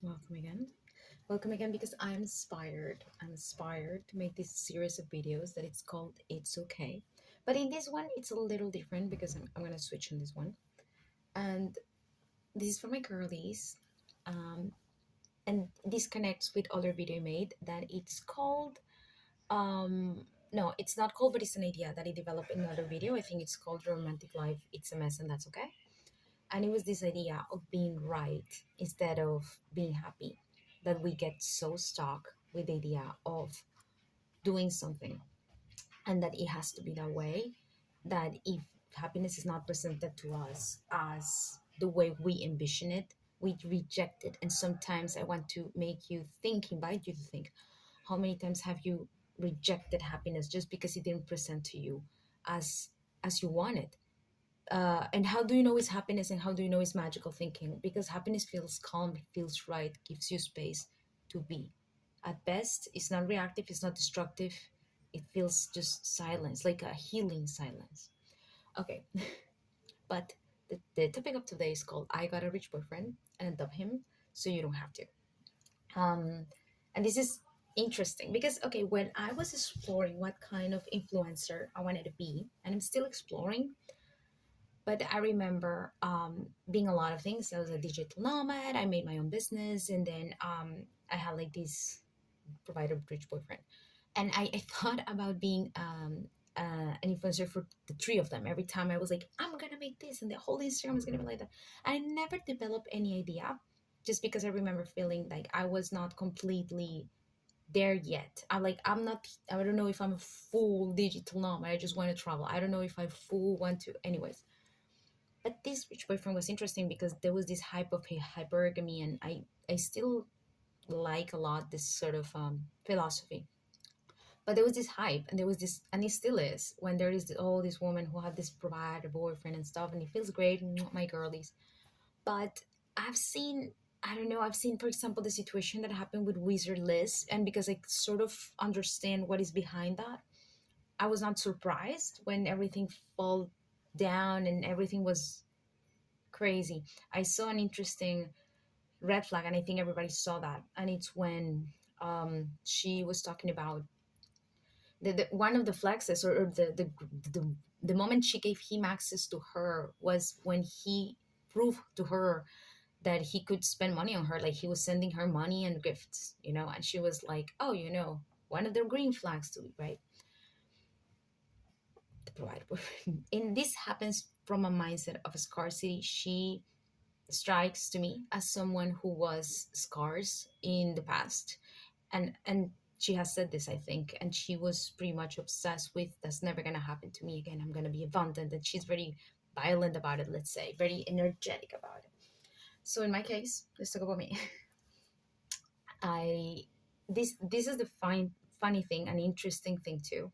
Welcome again. Welcome again because I'm inspired. I'm inspired to make this series of videos that it's called It's Okay. But in this one, it's a little different because I'm going to switch on this one. And this is for my girlies. Um, and this connects with other video I made that it's called, no, it's not called, but it's an idea that I developed in another video. I think it's called Romantic Life. It's a mess and that's okay. And it was this idea of being right instead of being happy, that we get so stuck with the idea of doing something and that it has to be that way, that if happiness is not presented to us as the way we envision it, we reject it. And sometimes I want to make you think, invite you to think, how many times have you rejected happiness just because it didn't present to you as you wanted? And how do you know it's happiness and how do you know it's magical thinking? Because happiness feels calm, it feels right, gives you space to be. At best, it's not reactive, it's not destructive, it feels just silence, like a healing silence. Okay, but the topic of today is called I Got a Rich Boyfriend and Adopt Him So You Don't Have to. Um, and this is interesting because, okay, when I was exploring what kind of influencer I wanted to be, and I'm still exploring, but I remember being a lot of things. I was a digital nomad. I made my own business, and then I had like this provider rich boyfriend, and I thought about being an influencer for the three of them. Every time I was like, I'm gonna make this, and the whole Instagram is gonna be like that. I never developed any idea, just because I remember feeling like I was not completely there yet. I'm not. I don't know if I'm a full digital nomad. I just want to travel. I don't know if I full want to. Anyways, but this rich boyfriend was interesting because there was this hype of hypergamy, and I still like a lot this sort of philosophy. But there was this hype, and there was this, and it still is, when there is all these women who have this provider boyfriend and stuff, and it feels great, my girlies. But I've seen, I don't know, I've seen, for example, the situation that happened with Wizard Liz, and because I sort of understand what is behind that, I was not surprised when everything fell down and everything was crazy. I saw an interesting red flag, and I think everybody saw that. And it's when she was talking about the one of the flexes, or the the moment she gave him access to her was when he proved to her that he could spend money on her. Like, he was sending her money and gifts, and she was like, oh, one of the green flags to it, right? The provider. And this happens from a mindset of scarcity. She strikes to me as someone who was scarce in the past, and she has said this, I think, and she was pretty much obsessed with, that's never going to happen to me again, I'm going to be abundant. And she's very violent about it, let's say, very energetic about it. So in my case, let's talk about me. I this is the funny thing, an interesting thing too.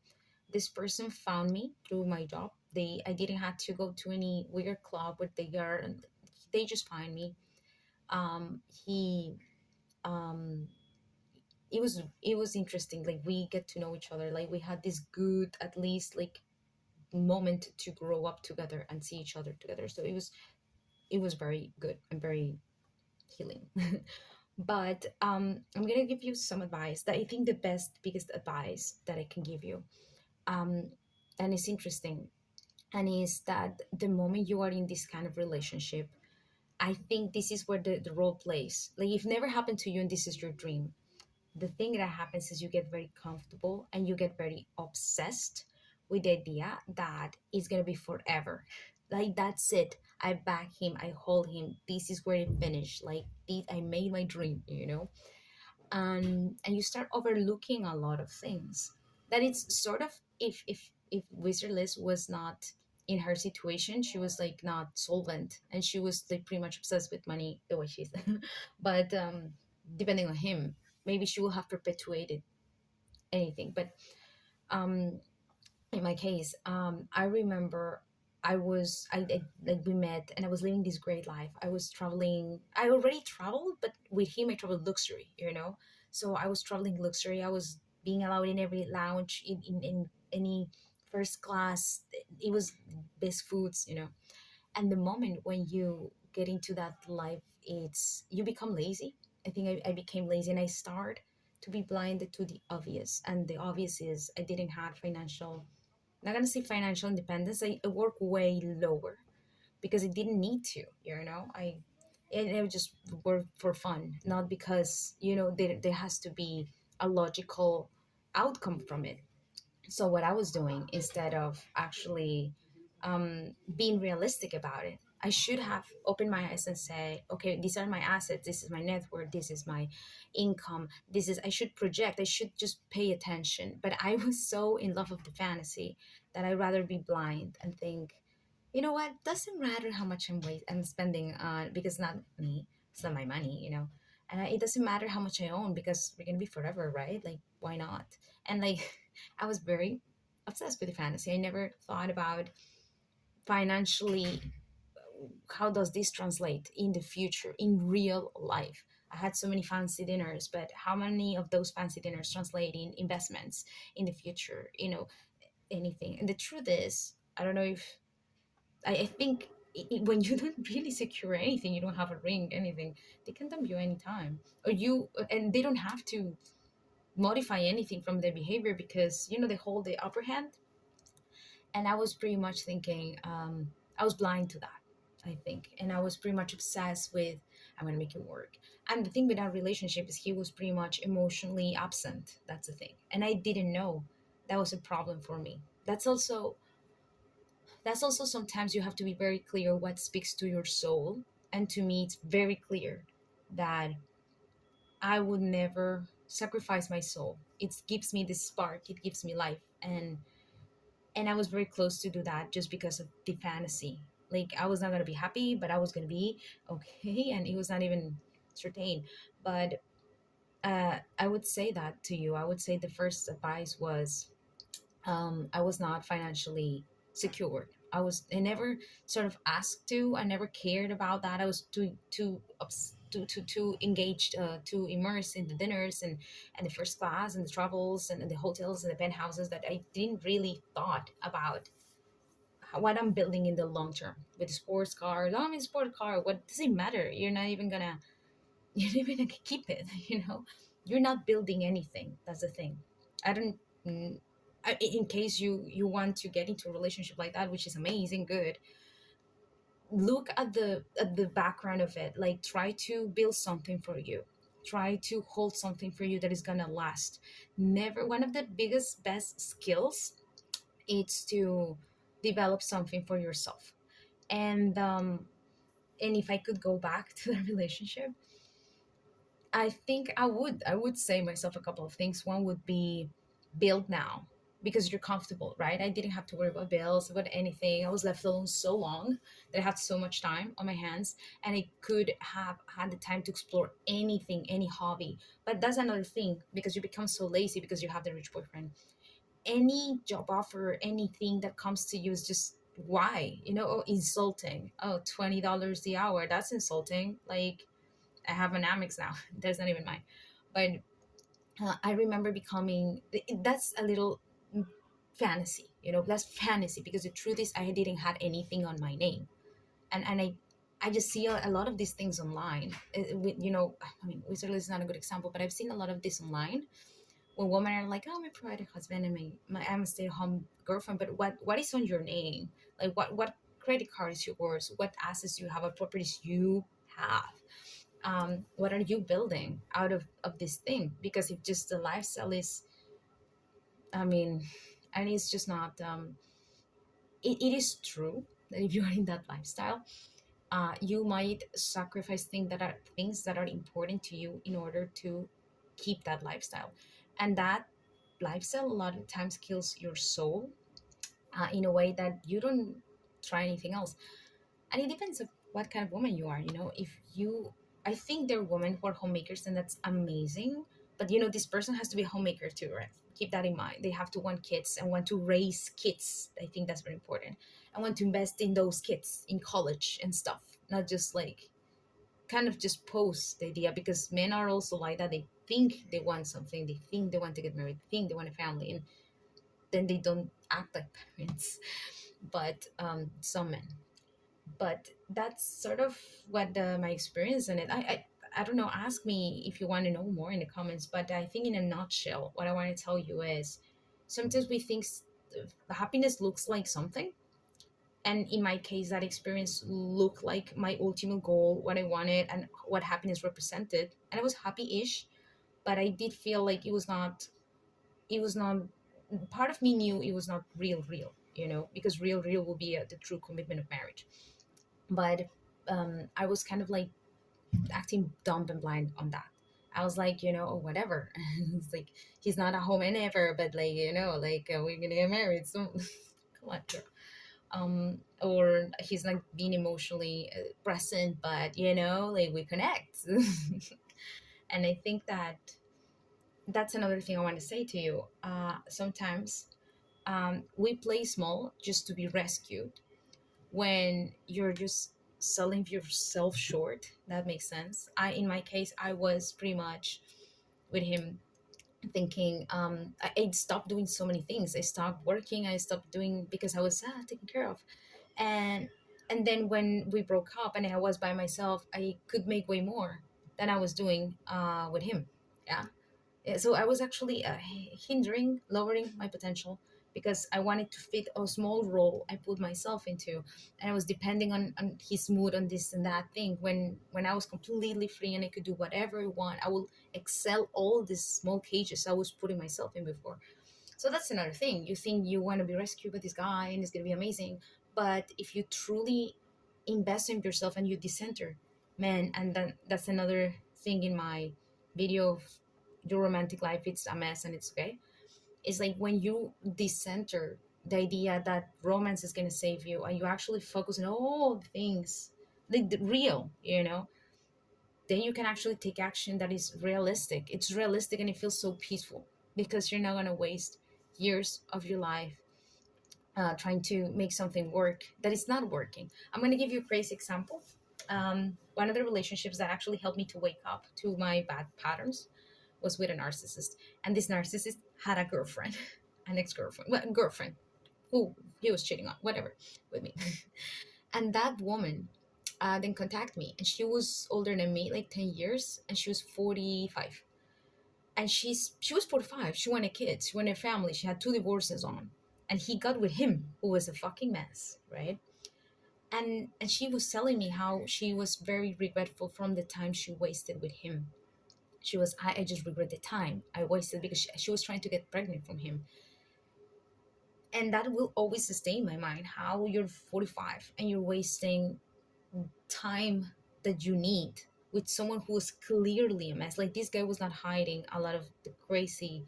This person found me through my job. I didn't have to go to any weird club where they are, and they just find me. He it was interesting. Like, we get to know each other. Like, we had this good, at least, like, moment to grow up together and see each other together. So it was very good and very healing. But I'm gonna give you some advice that I think the biggest advice that I can give you. um and it's interesting, and is that the moment you are in this kind of relationship, I think this is where the role plays. Like, if never happened to you and this is your dream, the thing that happens is you get very comfortable and you get very obsessed with the idea that it's going to be forever. Like, that's it. I back him, I hold him, this is where it finished. Like, I made my dream. And you start overlooking a lot of things. That it's sort of, if Wizard Liz was not in her situation, she was like not solvent, and she was like pretty much obsessed with money, the way she said. But depending on him, maybe she will have perpetuated anything. But um in my case, I remember like, we met, and I was living this great life. I was traveling. I already traveled, but with him I traveled luxury. So I was traveling luxury. I was being allowed in every lounge, in any first class. It was best foods. And the moment when you get into that life, it's you become lazy. I think I became lazy and I start to be blinded to the obvious. And the obvious is I didn't have financial, not gonna say financial independence. I work way lower because I didn't need to, and it just work for fun, not because, there has to be a logical outcome from it. So what I was doing, instead of actually being realistic about it, I should have opened my eyes and say, okay, these are my assets, this is my net worth, this is my income, this is, I should project, I should just pay attention. But I was so in love with the fantasy that I'd rather be blind and think, you know what, doesn't matter how much I'm spending on, because not me, it's not my money, and it doesn't matter how much I own because we're gonna be forever, right? Like, why not? And like, I was very obsessed with the fantasy. I never thought about financially, how does this translate in the future in real life. I had so many fancy dinners, but how many of those fancy dinners translate in investments in the future, anything. And the truth is, I don't know if, I think when you don't really secure anything, you don't have a ring, anything, they can dump you anytime. Or you, and they don't have to modify anything from their behavior because, they hold the upper hand. And I was pretty much thinking, I was blind to that, I think. And I was pretty much obsessed with, I'm going to make it work. And the thing with our relationship is he was pretty much emotionally absent. That's the thing. And I didn't know that was a problem for me. That's also sometimes you have to be very clear what speaks to your soul. And to me, it's very clear that I would never sacrifice my soul. It gives me this spark, it gives me life. And I was very close to do that just because of the fantasy. Like, I was not gonna be happy, but I was gonna be okay, and it was not even certain. But I would say that to you. I would say the first advice was, I was not financially secured. I never sort of asked to. I never cared about that. I was too engaged, too immersed in the dinners and the first class and the travels and the hotels and the penthouses, that I didn't really thought about what I'm building in the long term with the sports car. No, I'm in a sports car. What does it matter? You're not even gonna you're not even gonna keep it. You're not building anything. That's the thing. I don't. mm, in case you want to get into a relationship like that, which is amazing, good, look at the background of it. Like, try to build something for you, try to hold something for you that is gonna last. Never, one of the biggest best skills is to develop something for yourself. And if I could go back to the relationship, I think I would say myself a couple of things. One would be, build now, because you're comfortable, right? I didn't have to worry about bills, about anything. I was left alone so long that I had so much time on my hands, and I could have had the time to explore anything, any hobby. But that's another thing, because you become so lazy because you have the rich boyfriend. Any job offer, anything that comes to you is just, why? Oh, insulting. Oh, $20 the hour. That's insulting. Like, I have an Amex now. That's not even mine. But I remember becoming, that's a little fantasy, that's fantasy, because the truth is I didn't have anything on my name. And I just see a lot of these things online. I mean, Wizardly is not a good example, but I've seen a lot of this online when women are like, oh, my provider husband and I'm a stay-at-home girlfriend. But what is on your name? Like, what credit card is yours? What assets you have? What properties you have? What are you building out of this thing? Because if just the lifestyle is, I mean, and it's just not, it is true that if you are in that lifestyle, you might sacrifice things that are important to you in order to keep that lifestyle. And that lifestyle a lot of times kills your soul, in a way that you don't try anything else. And it depends of what kind of woman you are. If you, I think there are women who are homemakers, and that's amazing. But this person has to be a homemaker too, right? Keep that in mind. They have to want kids and want to raise kids. I think that's very important. And want to invest in those kids in college and stuff, not just like kind of just post the idea, because men are also like that. They think they want something, they think they want to get married, they think they want a family, and then they don't act like parents. But some men, but that's sort of what my experience in it. I I don't know, ask me if you want to know more in the comments. But I think in a nutshell, what I want to tell you is sometimes we think happiness looks like something. And in my case, that experience looked like my ultimate goal, what I wanted, and what happiness represented. And I was happy-ish, but I did feel like it was not part of me knew it was not real, because real will be the true commitment of marriage. But I was kind of like acting dumb and blind on that. I was like, oh, whatever. It's like he's not a home and ever, but like, like we're gonna get married. So come on, girl. Or he's like being emotionally present, but like we connect. And I think that that's another thing I want to say to you. Sometimes we play small just to be rescued when you're just selling yourself short. That makes sense. In my case, I was pretty much with him thinking, I stopped doing so many things. I stopped working. I stopped doing because I was taken care of. And and then when we broke up and I was by myself, I could make way more than I was doing with him. Yeah. Yeah, so I was actually hindering, lowering my potential because I wanted to fit a small role I put myself into, and I was depending on his mood on this and that thing. When I was completely free and I could do whatever I want, I will excel all these small cages I was putting myself in before. So that's another thing. You think you want to be rescued by this guy and it's gonna be amazing, but if you truly invest in yourself and you decenter, man, and then that's another thing in my video of your romantic life, it's a mess and it's okay. It's like when you decenter the idea that romance is gonna save you and you actually focus on all the things like the real, then you can actually take action that is realistic. It's realistic and it feels so peaceful because you're not going to waste years of your life trying to make something work that is not working. I'm going to give you a crazy example. One of the relationships that actually helped me to wake up to my bad patterns was with a narcissist. And this narcissist had a girlfriend, an ex-girlfriend, well, girlfriend who he was cheating on, whatever, with me. And that woman then contacted me, and she was older than me, like 10 years, and she was 45. And she was 45. She wanted kids, she wanted a family, she had two divorces on. And he got with him, who was a fucking mess, right? And she was telling me how she was very regretful from the time she wasted with him. She was, I just regret the time I wasted because she was trying to get pregnant from him. And that will always sustain my mind, how you're 45 and you're wasting time that you need with someone who was clearly a mess. Like this guy was not hiding a lot of the crazy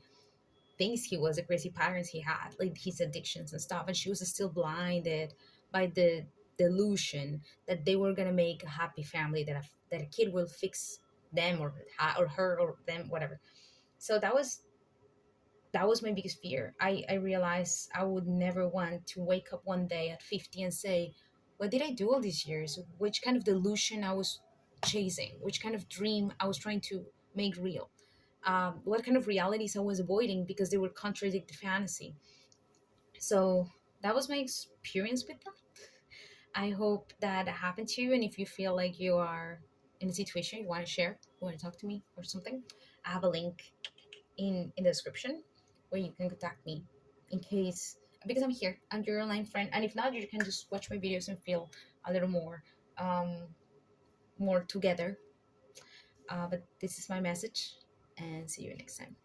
things he was, the crazy patterns he had, like his addictions and stuff. And she was still blinded by the delusion that they were gonna make a happy family, that a kid will fix them or her or them, whatever. So that was my biggest fear. I realized I would never want to wake up one day at 50 and say, what did I do all these years? Which kind of delusion I was chasing? Which kind of dream I was trying to make real? What kind of realities I was avoiding because they were contradict the fantasy? So that was my experience with that. I hope that happened to you. And if you feel like you are in a situation you want to share, you want to talk to me or something, I have a link in the description where you can contact me in case, because I'm here, I'm your online friend. And if not, you can just watch my videos and feel a little um more together. But this is my message, and see you next time.